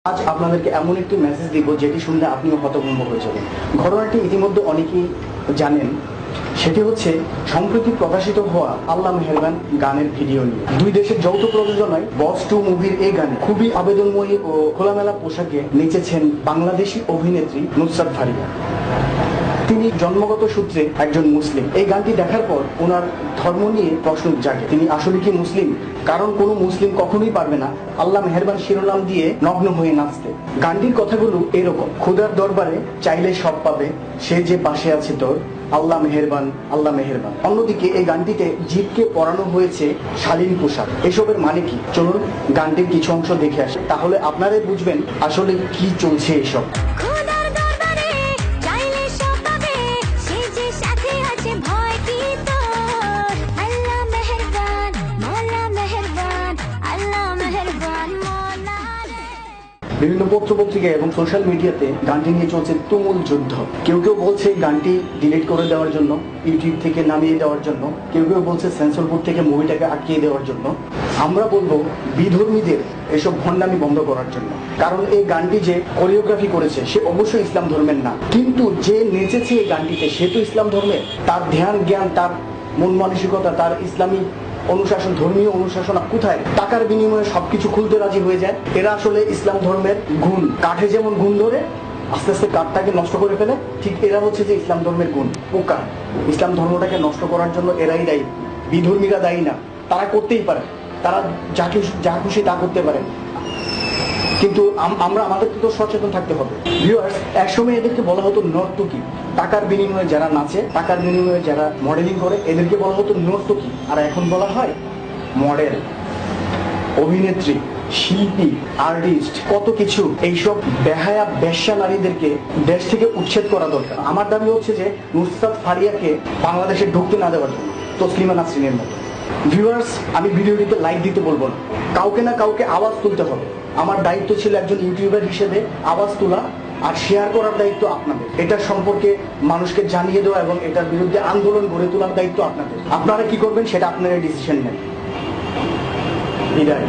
আজ আপনাদেরকে এমন একটি মেসেজ দিব যেটি শুনলে আপনিও হতভম্ব হয়ে যাবেন। ঘটনাটি ইতিমধ্যে অনেকেই জানেন। সেটি হচ্ছে সম্প্রতি প্রকাশিত হওয়া আল্লাহ মেহেরবান গানের ভিডিও নিয়ে। দুই দেশের যৌথ প্রযোজনায় বস 2 মুভির এই গানে খুবই আবেদনময়ী ও খোলামেলা পোশাকে নেচেছেন বাংলাদেশি অভিনেত্রী নুসরাত ফারিয়া। তিনি জন্মগত সূত্রে একজন মুসলিম। এই গানটি দেখার পর ওনার ধর্ম নিয়ে প্রশ্ন জাগে, তিনি আসলে কি মুসলিম? কারণ কোনো মুসলিম কখনোই পারবে না আল্লাহ মেহেরবান শিরোনাম দিয়ে নগ্ন হয়ে নাচতে। গানটির কথাগুলো এরকম: খোদার দরবারে চাইলে সব পাবে, সে যে পাশে আছে তোর, আল্লাহ মেহেরবান আল্লাহ মেহেরবান। অন্যদিকে এই গানটিতে জিতকে পরানো হয়েছে শালীন পোশাক। এসবের মানে কি? চলুন গানটির কিছু অংশ দেখে আসে, তাহলে আপনারাই বুঝবেন আসলে কি চলছে এসব। বিভিন্ন পত্র পত্রিকা এবং সোশ্যাল মিডিয়াতে গানটি নিয়ে চলছে তুমুল যুদ্ধ। কেউ কেউ বলছে গানটি ডিলিট করে দেওয়ার জন্য, ইউটিউব থেকে নামিয়ে দেওয়ার জন্য। কেউ কেউ বলছে সেন্সর বোর্ড থেকে মুভিটাকে আটকিয়ে দেওয়ার জন্য। আমরা বলবো বিধর্মীদের এসব ভণ্ডামি বন্ধ করার জন্য। কারণ এই গানটি যে কোরিওগ্রাফি করেছে সে অবশ্যই ইসলাম ধর্মের না, কিন্তু যে নেচেছে এই গানটিতে সে তো ইসলাম ধর্মের। তার ধ্যান জ্ঞান, তার মন মানসিকতা, তার ইসলামী অনুশাসন, ধর্মীয় অনুশাসন কোথায়? টাকার বিনিময়ে সবকিছু খুলতে রাজি হয়ে যায়। এরা আসলে ইসলাম ধর্মের গুণ, কাঠে যেমন গুণ ধরে আস্তে আস্তে কাঠটাকে নষ্ট করে ফেলে, ঠিক এরা হচ্ছে যে ইসলাম ধর্মের গুণ, পোকা। ইসলাম ধর্মটাকে নষ্ট করার জন্য এরাই দায়ী, বিধর্মীরা দায়ী না। তারা করতেই পারে, তারা যা খুশি তা করতে পারে, কিন্তু আমরা আমাদেরকে তো সচেতন থাকতে হবে। ভিউয়ার্স, একসময় এদেরকে বলা হতো নর্তকী। টাকার বিনিময়ে যারা নাচে, টাকার বিনিময়ে যারা মডেলিং করে, এদেরকে বলা হতো নর্তকী। আর এখন বলা হয় মডেল, অভিনেত্রী, শিল্পী, আর্টিস্ট, কত কিছু। এইসব বেহায়া বেশ্যা নারীদেরকে দেশ থেকে উচ্ছেদ করা দরকার। আমার দাবি হচ্ছে যে নুসরাত ফারিয়াকে বাংলাদেশে ঢুকতে না দেওয়ার জন্য, তসলিমা নাসরিনের মতো। ভিউয়ার্স, আমি ভিডিওটিতে লাইক দিতে বলবো না, কাউকে না কাউকে আওয়াজ তুলতে হবে। আমার দায়িত্ব ছিল একজন ইউটিউবার হিসেবে আওয়াজ তোলা আর শেয়ার করার দায়িত্ব আপনাদের। এটার সম্পর্কে মানুষকে জানিয়ে দেওয়া এবং এটার বিরুদ্ধে আন্দোলন গড়ে তোলার দায়িত্ব আপনাদের। আপনারা কি করবেন সেটা আপনারা ডিসিশন নেন। বিদায়।